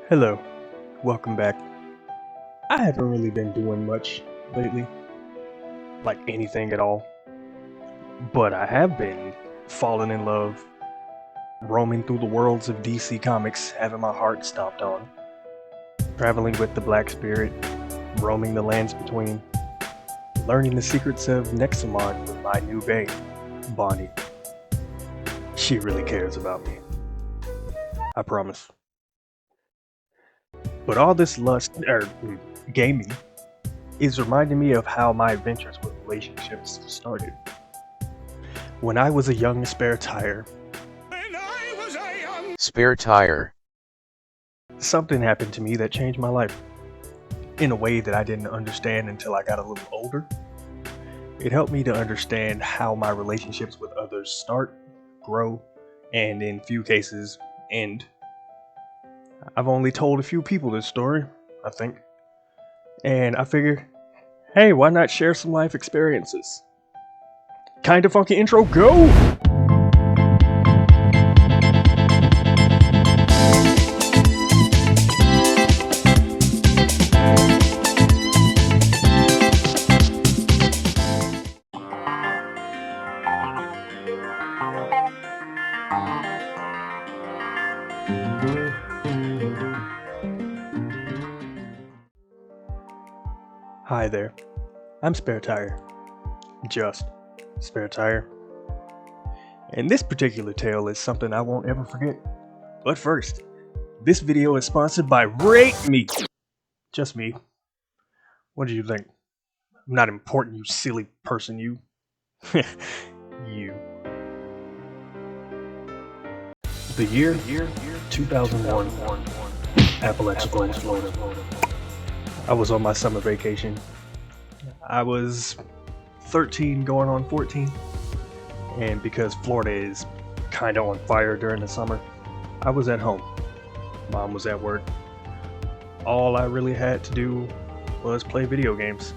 Hello, welcome back. I haven't really been doing much lately, like anything at all, but I have been falling in love, roaming through the worlds of DC Comics, having my heart stomped on, traveling with the Black Spirit, roaming the lands between, learning the secrets of Nexamon with my new babe, Bonnie. She really cares about me. I promise. But all this gaming is reminding me of how my adventures with relationships started. When I was a young Sparetire, Sparetire. something happened to me that changed my life in a way that I didn't understand until I got a little older. It helped me to understand how my relationships with others start, grow, and in few cases, end. I've only told a few people this story, I think, and I figured, hey, why not share some life experiences? Kinda funky intro, go! Hi there, I'm Sparetire. Just Sparetire. And this particular tale is something I won't ever forget. But first, this video is sponsored by Rate Me! Just me. What do you think? I'm not important, you silly person, you. You. The year 2001. Apalachicola, Florida. I was on my summer vacation. I was 13 going on 14. And because Florida is kinda on fire during the summer, I was at home. Mom was at work. All I really had to do was play video games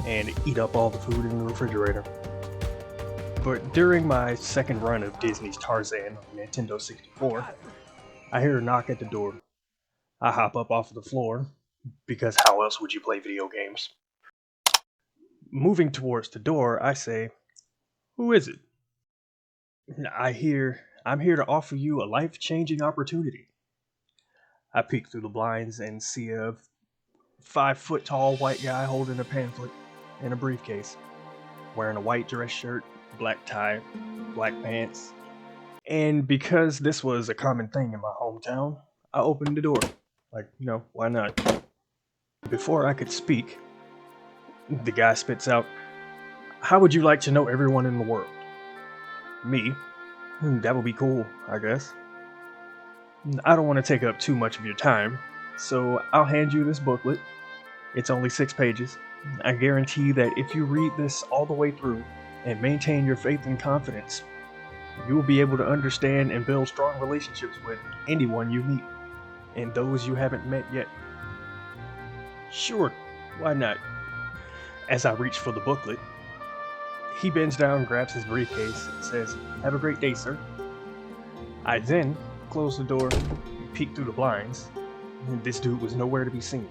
and eat up all the food in the refrigerator. But during my second run of Disney's Tarzan on Nintendo 64, I hear a knock at the door. I hop up off of the floor, because how else would you play video games? Moving towards the door, I say, "Who is it?" I'm here to offer you a life-changing opportunity. I peek through the blinds and see a 5-foot tall white guy holding a pamphlet and a briefcase, wearing a white dress shirt, black tie, black pants. And because this was a common thing in my hometown, I opened the door. Like, why not? Before I could speak, the guy spits out, "How would you like to know everyone in the world?" Me? That would be cool, I guess. I don't want to take up too much of your time, so I'll hand you this booklet. It's only 6 pages. I guarantee that if you read this all the way through and maintain your faith and confidence, you will be able to understand and build strong relationships with anyone you meet, and those you haven't met yet. Sure, why not? As I reach for the booklet, he bends down, grabs his briefcase, and says, "Have a great day, sir." I then close the door, peek through the blinds, and this dude was nowhere to be seen.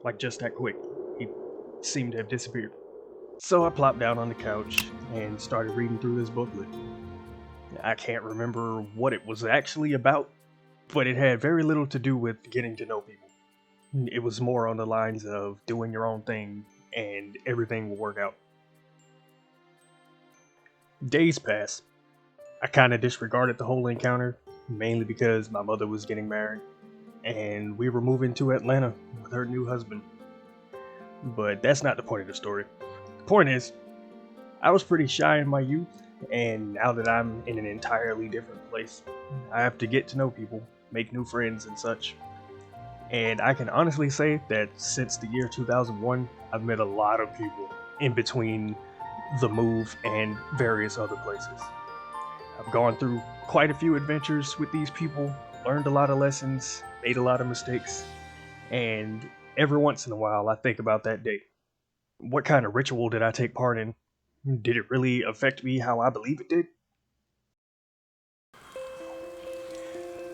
Like, just that quick. He seemed to have disappeared. So I plopped down on the couch and started reading through this booklet. I can't remember what it was actually about, but it had very little to do with getting to know people. It was more on the lines of doing your own thing and everything will work out. Days pass. I kinda disregarded the whole encounter, mainly because my mother was getting married, and we were moving to Atlanta with her new husband. But that's not the point of the story. The point is, I was pretty shy in my youth, and now that I'm in an entirely different place, I have to get to know people, make new friends and such. And I can honestly say that since the year 2001, I've met a lot of people in between the move and various other places. I've gone through quite a few adventures with these people, learned a lot of lessons, made a lot of mistakes, and every once in a while I think about that day. What kind of ritual did I take part in? Did it really affect me how I believe it did?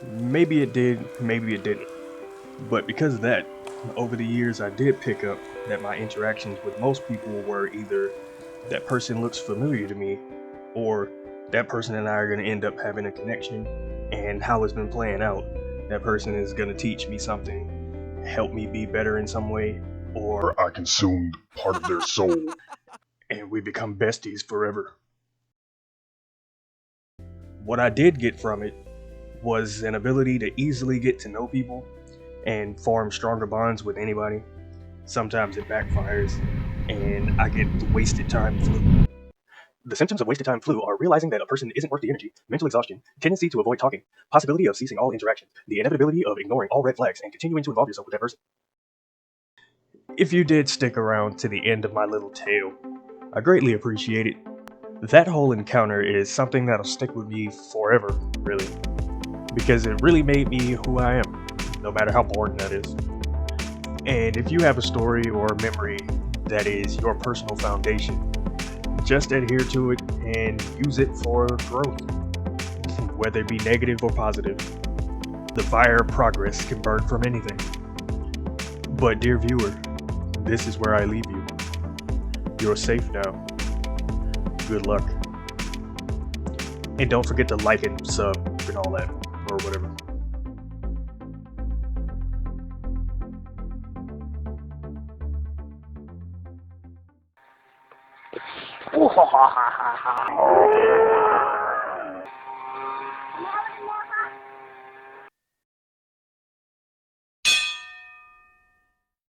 Maybe it did, maybe it didn't. But because of that, over the years I did pick up that my interactions with most people were either that person looks familiar to me, or that person and I are going to end up having a connection, and how it's been playing out, that person is going to teach me something, help me be better in some way, or I consumed part of their soul. and we become besties forever. What I did get from it was an ability to easily get to know people and form stronger bonds with anybody. Sometimes it backfires, and I get the wasted time flu. The symptoms of wasted time flu are realizing that a person isn't worth the energy, mental exhaustion, tendency to avoid talking, possibility of ceasing all interactions, the inevitability of ignoring all red flags and continuing to involve yourself with that person. If you did stick around to the end of my little tale, I greatly appreciate it. That whole encounter is something that'll stick with me forever, really, because it really made me who I am, no matter how boring that is. And if you have a story or a memory that is your personal foundation, just adhere to it and use it for growth, whether it be negative or positive. The fire of progress can burn from anything. But, dear viewer, this is where I leave you. You're safe now. Good luck. And don't forget to like and sub and all that, or whatever. Ooh, ha, ha, ha, ha, ha.